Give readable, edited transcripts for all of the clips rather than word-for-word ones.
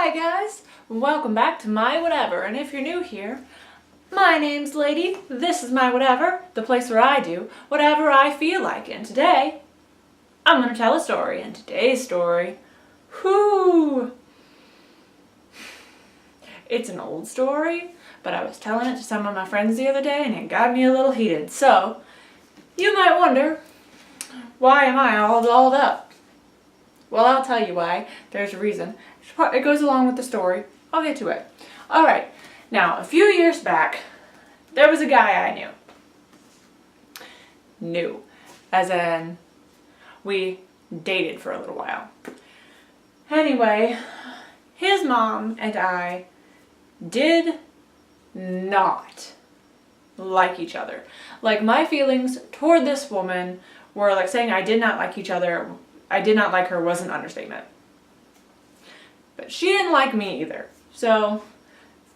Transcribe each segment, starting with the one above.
Hi guys, welcome back to My Whatever, and if you're new here, my name's Lady, this is My Whatever, the place where I do whatever I feel like, and today, I'm going to tell a story, and today's story, it's an old story, but I was telling it to some of my friends the other day, and it got me a little heated, so, you might wonder, why am I all dolled up? Well, I'll tell you why. There's a reason. It goes along with the story. I'll get to it. Alright, now a few years back, there was a guy I knew. Knew. As in, we dated for a little while. Anyway, his mom and I did not like each other. Like, my feelings toward this woman were like saying I did not like each other. I did not like her was an understatement. But she didn't like me either. So,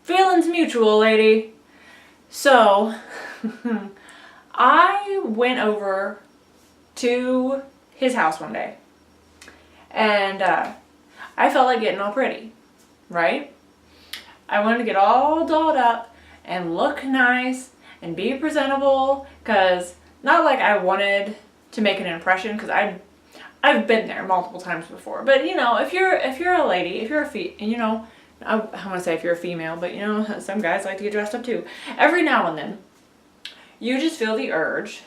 feelings mutual, lady. So, I went over to his house one day. And I felt like getting all pretty, right? I wanted to get all dolled up and look nice and be presentable. Because, not like I wanted to make an impression, because I've been there multiple times before, but you know, if you're a lady, if you're I want to say if you're a female, but you know, some guys like to get dressed up too. Every now and then, you just feel the urge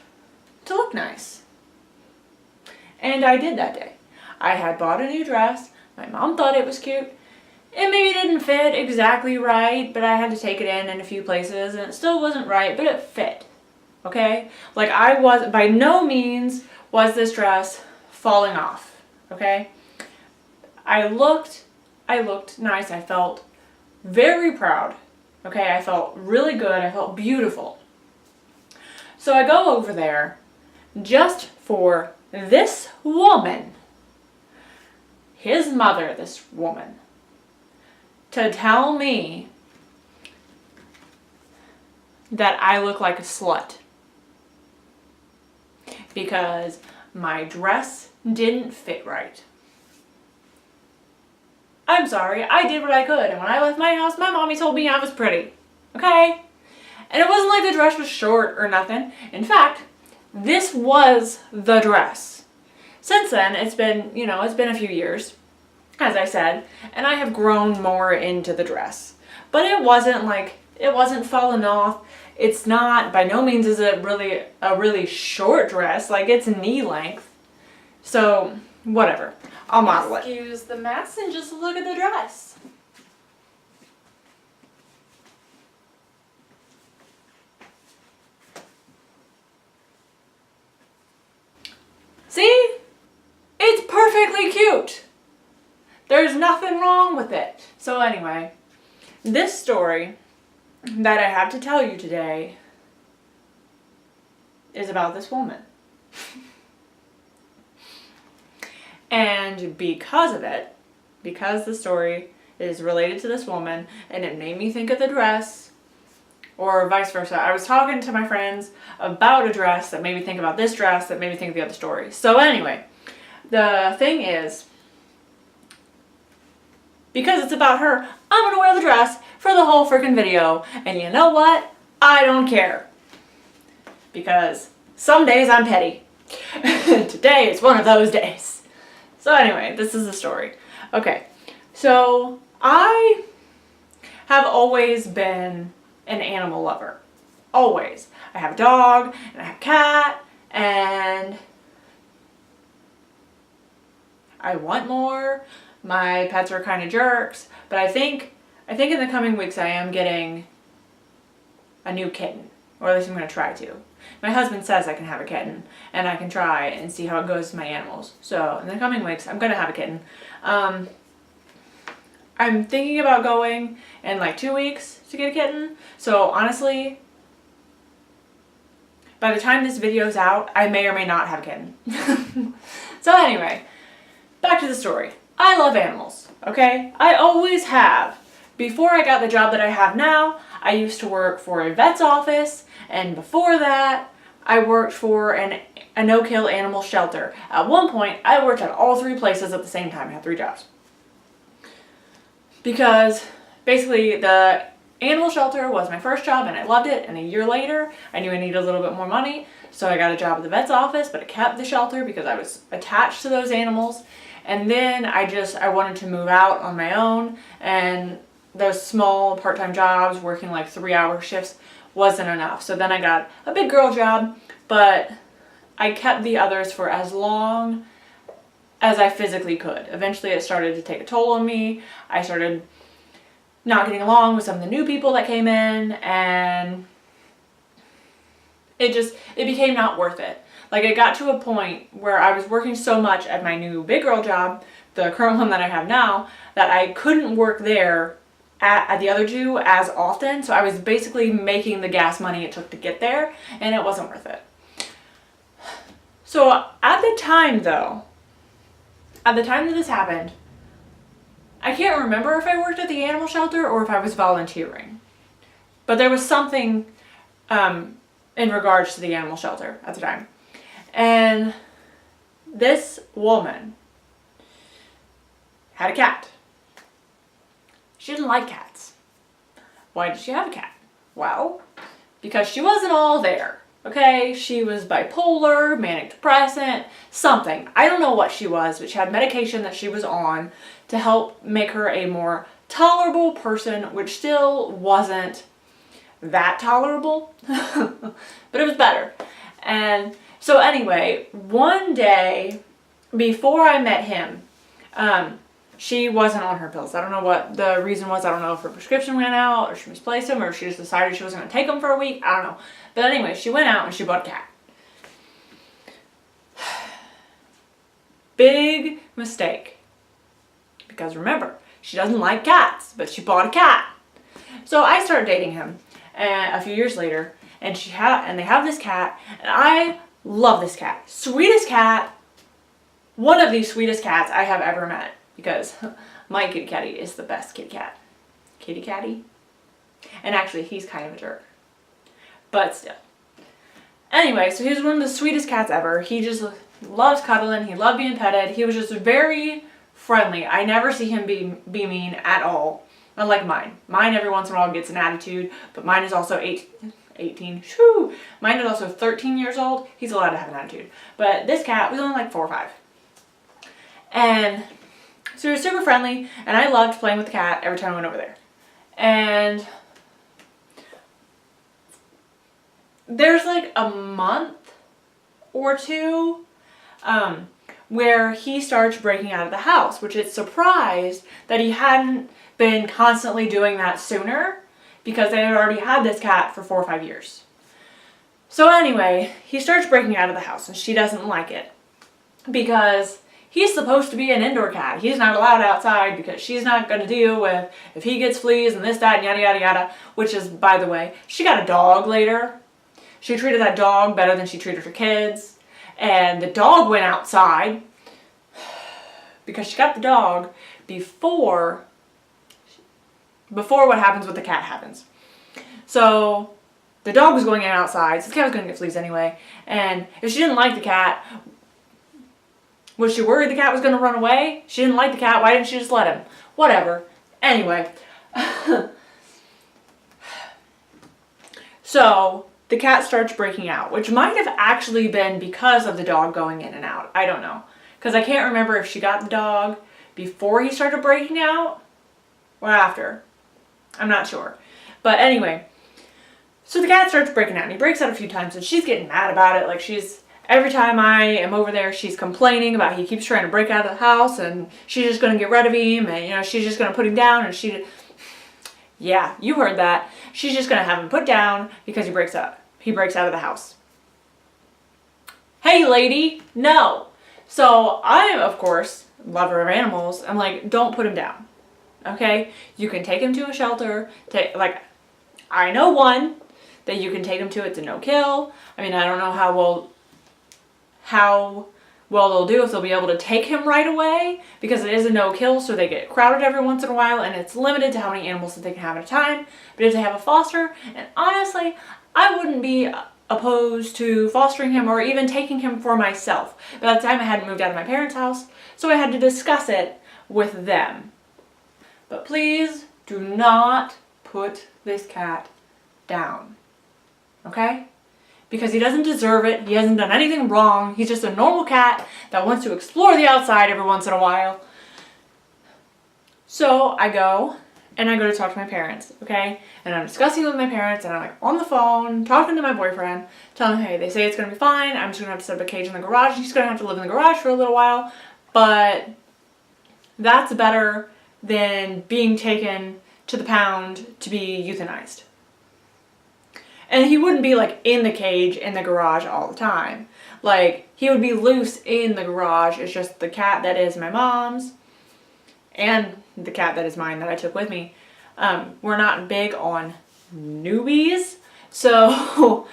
to look nice. And I did that day. I had bought a new dress. My mom thought it was cute. It maybe didn't fit exactly right, but I had to take it in a few places, and it still wasn't right, but it fit. Okay? Like, by no means was this dress falling off, okay? I looked nice. I felt very proud, okay? I felt really good. I felt beautiful. So I go over there just for this woman, his mother, this woman, to tell me that I look like a slut. Because my dress didn't fit right. I'm sorry, I did what I could, and when I left my house, my mommy told me I was pretty. Okay? And it wasn't like the dress was short or nothing. In fact, this was the dress. Since then, it's been a few years, as I said, and I have grown more into the dress. But it wasn't falling off. It's not, by no means is it a really short dress, like it's knee length. So, whatever. I'll model it. Excuse the mess and just look at the dress. See? It's perfectly cute. There's nothing wrong with it. So anyway, this story that I have to tell you today is about this woman. And because of it, because the story is related to this woman, and it made me think of the dress, or vice versa. I was talking to my friends about a dress that made me think about this dress, that made me think of the other story. So anyway, the thing is, because it's about her, I'm going to wear the dress for the whole freaking video. And you know what? I don't care. Because some days I'm petty. Today is one of those days. So anyway, this is the story. Okay, so I have always been an animal lover. Always. I have a dog, and I have a cat, and I want more. My pets are kind of jerks, but I think in the coming weeks I am getting a new kitten, or at least I'm going to try to. My husband says I can have a kitten, and I can try and see how it goes to my animals. So in the coming weeks, I'm going to have a kitten. I'm thinking about going in like 2 weeks to get a kitten. So honestly, by the time this video's out, I may or may not have a kitten. So anyway, back to the story. I love animals, okay? I always have. Before I got the job that I have now, I used to work for a vet's office, and before that, I worked for a no-kill animal shelter. At one point, I worked at all 3 places at the same time. I had 3 jobs. because basically the animal shelter was my first job and I loved it, and a year later I knew I needed a little bit more money, so I got a job at the vet's office, but I kept the shelter because I was attached to those animals. And then I wanted to move out on my own, and those small part-time jobs working like 3-hour shifts wasn't enough. So then I got a big girl job, but I kept the others for as long as I physically could. Eventually it started to take a toll on me. I started not getting along with some of the new people that came in, and it became not worth it. Like, it got to a point where I was working so much at my new big girl job, the current one that I have now, that I couldn't work there at the other two as often. So I was basically making the gas money it took to get there, and it wasn't worth it. So at the time that this happened, I can't remember if I worked at the animal shelter or if I was volunteering. But there was something in regards to the animal shelter at the time. And this woman had a cat. She didn't like cats. Why did she have a cat? Well, because she wasn't all there. Okay, she was bipolar, manic depressant, something. I don't know what she was, but she had medication that she was on to help make her a more tolerable person, which still wasn't that tolerable, but it was better. And so anyway, one day before I met him, she wasn't on her pills. I don't know what the reason was. I don't know if her prescription ran out or she misplaced them or she just decided she wasn't going to take them for a week. I don't know. But anyway, she went out and she bought a cat. Big mistake. Because remember, she doesn't like cats, but she bought a cat. So I started dating him a few years later, and they have this cat, and I love this cat. Sweetest cat. One of the sweetest cats I have ever met, because my kitty catty is the best kitty cat. Kitty catty? And actually, he's kind of a jerk. But still. Anyway, so he was one of the sweetest cats ever. He just loves cuddling. He loved being petted. He was just very friendly. I never see him be mean at all. Unlike mine. Mine every once in a while gets an attitude, but mine is also 18. Shoo! Mine is also 13 years old. He's allowed to have an attitude. But this cat was only like 4 or 5. And so he was super friendly, and I loved playing with the cat every time I went over there. And there's like a month or two where he starts breaking out of the house, which it's surprised that he hadn't been constantly doing that sooner, because they had already had this cat for 4 or 5 years. So anyway, he starts breaking out of the house, and she doesn't like it because he's supposed to be an indoor cat. He's not allowed outside because she's not going to deal with if he gets fleas and this, that, and yada, yada, yada, which is, by the way, she got a dog later. She treated that dog better than she treated her kids, and the dog went outside because she got the dog before what happens with the cat happens. So the dog was going in outside, so the cat was going to get fleas anyway. And if she didn't like the cat, was she worried the cat was going to run away? She didn't like the cat, why didn't she just let him? Whatever. Anyway. So the cat starts breaking out, which might have actually been because of the dog going in and out. I don't know. Because I can't remember if she got the dog before he started breaking out or after. I'm not sure. But anyway, so the cat starts breaking out, and he breaks out a few times, and she's getting mad about it. Like, every time I am over there, she's complaining about he keeps trying to break out of the house, and she's just going to get rid of him, and, she's just going to put him down, and yeah, you heard that. She's just going to have him put down because he breaks out of the house. Hey, lady, no. So I am, of course, lover of animals. I'm like, don't put him down. Okay, you can take him to a shelter. I know one that you can take him to. It's a no-kill. I mean, I don't know how well they'll do if they'll be able to take him right away, because it is a no-kill, so they get crowded every once in a while, and it's limited to how many animals that they can have at a time. But if they have a foster, and honestly, I wouldn't be opposed to fostering him or even taking him for myself. But at the time, I hadn't moved out of my parents' house, so I had to discuss it with them. But please do not put this cat down. Okay? Because he doesn't deserve it. He hasn't done anything wrong. He's just a normal cat that wants to explore the outside every once in a while. So I go to talk to my parents, okay? And I'm discussing with my parents, and I'm like on the phone, talking to my boyfriend, telling him, hey, they say it's gonna be fine. I'm just gonna have to set up a cage in the garage. He's gonna have to live in the garage for a little while, but that's better than being taken to the pound to be euthanized. And he wouldn't be like in the cage in the garage all the time. Like, he would be loose in the garage. It's just the cat that is my mom's and the cat that is mine that I took with me. We're not big on newbies. So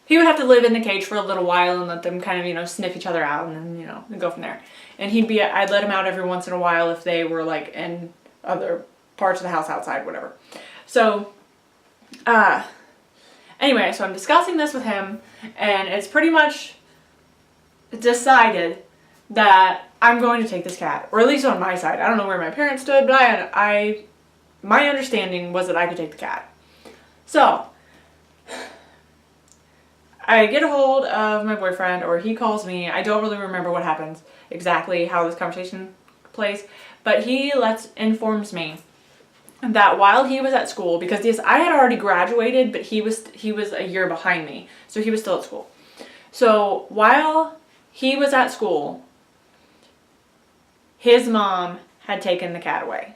he would have to live in the cage for a little while and let them kind of, sniff each other out and then, go from there. And I'd let him out every once in a while if they were like in other parts of the house outside, whatever. So, anyway, so I'm discussing this with him, and it's pretty much decided that I'm going to take this cat, or at least on my side. I don't know where my parents stood, but my understanding was that I could take the cat. So, I get a hold of my boyfriend, or he calls me. I don't really remember what happens exactly, how this conversation plays, but he informs me that while he was at school, because yes, I had already graduated, but he was a year behind me, so he was still at school. So while he was at school, his mom had taken the cat away.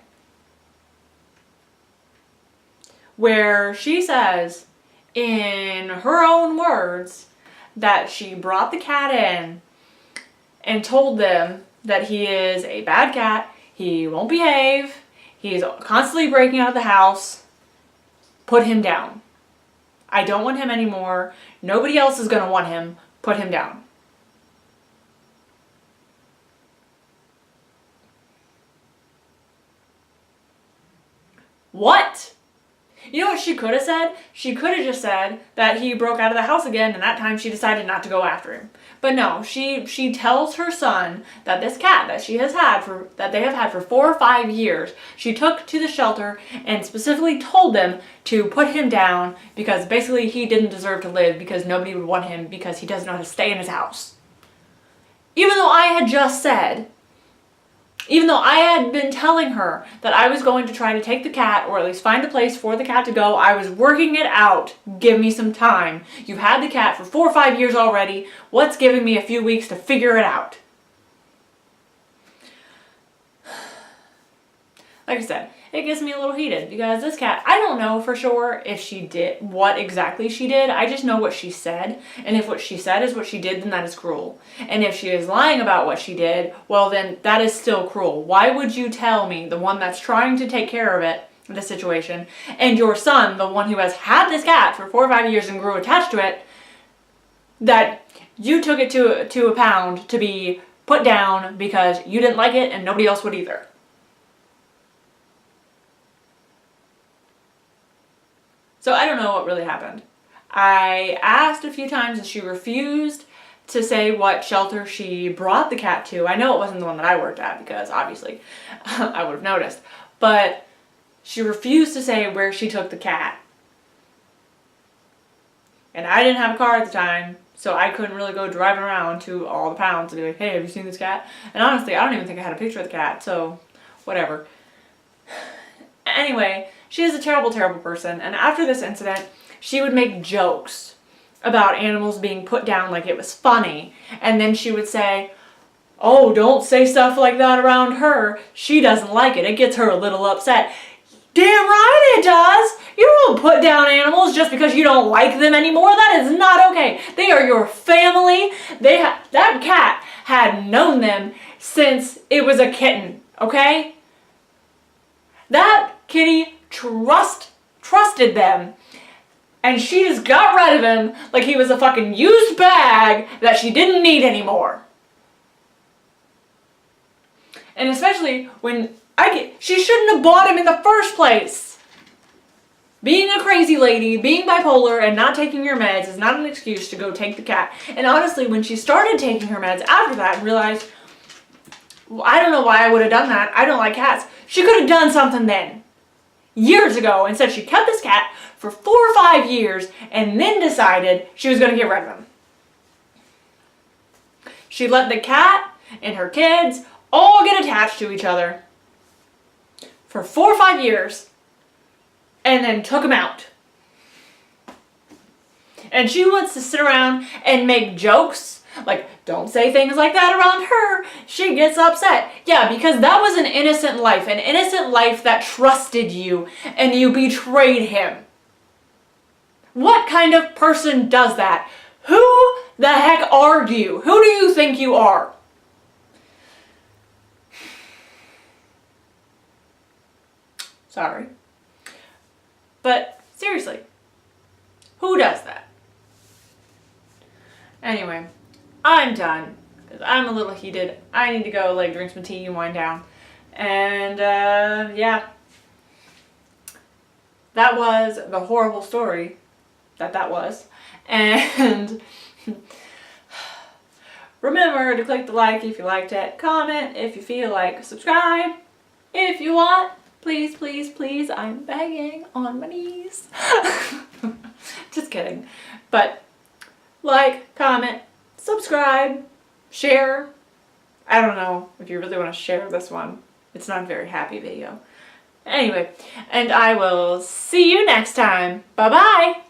Where she says, in her own words, that she brought the cat in and told them that he is a bad cat, he won't behave, he's constantly breaking out of the house, put him down. I don't want him anymore. Nobody else is going to want him. Put him down. What? You know what she could have said? She could have just said that he broke out of the house again, and that time she decided not to go after him. But no, she tells her son that this cat that they have had for 4 or 5 years, she took to the shelter and specifically told them to put him down because basically he didn't deserve to live because nobody would want him because he doesn't know how to stay in his house. Even though I had been telling her that I was going to try to take the cat, or at least find a place for the cat to go, I was working it out. Give me some time. You've had the cat for 4 or 5 years already. What's giving me a few weeks to figure it out? Like I said, it gets me a little heated because this cat, I don't know for sure if she did, what exactly she did. I just know what she said. And if what she said is what she did, then that is cruel. And if she is lying about what she did, well then that is still cruel. Why would you tell me, the one that's trying to take care of it, the situation, and your son, the one who has had this cat for 4 or 5 years and grew attached to it, that you took it to a pound to be put down because you didn't like it and nobody else would either? So I don't know what really happened. I asked a few times and she refused to say what shelter she brought the cat to. I know it wasn't the one that I worked at because obviously I would have noticed. But she refused to say where she took the cat. And I didn't have a car at the time, so I couldn't really go driving around to all the pounds and be like, hey, have you seen this cat? And honestly, I don't even think I had a picture of the cat, so whatever. Anyway, she is a terrible, terrible person, and after this incident, she would make jokes about animals being put down like it was funny, and then she would say, oh, don't say stuff like that around her. She doesn't like it. It gets her a little upset. Damn right it does! You don't put down animals just because you don't like them anymore. That is not okay. They are your family. That cat had known them since it was a kitten, okay? That kitty trusted them, and she just got rid of him like he was a fucking used bag that she didn't need anymore. And especially when she shouldn't have bought him in the first place. Being a crazy lady, being bipolar, and not taking your meds is not an excuse to go take the cat. And honestly, when she started taking her meds after that and realized I don't know why I would have done that. I don't like cats. She could have done something then, years ago. Instead, she kept this cat for 4 or 5 years and then decided she was going to get rid of him. She let the cat and her kids all get attached to each other for 4 or 5 years and then took them out. And she wants to sit around and make jokes. Like, don't say things like that around her. She gets upset. Yeah, because that was an innocent life that trusted you and you betrayed him. What kind of person does that? Who the heck are you? Who do you think you are? Sorry. But seriously, who does that? Anyway, I'm done because I'm a little heated. I need to go like drink some tea and wind down. And yeah, that was the horrible story that was. And remember to click the like if you liked it, comment if you feel like, subscribe if you want. Please, please, please, I'm begging on my knees. Just kidding. But like, comment, subscribe, share. I don't know if you really want to share this one. It's not a very happy video. Anyway, and I will see you next time. Bye-bye.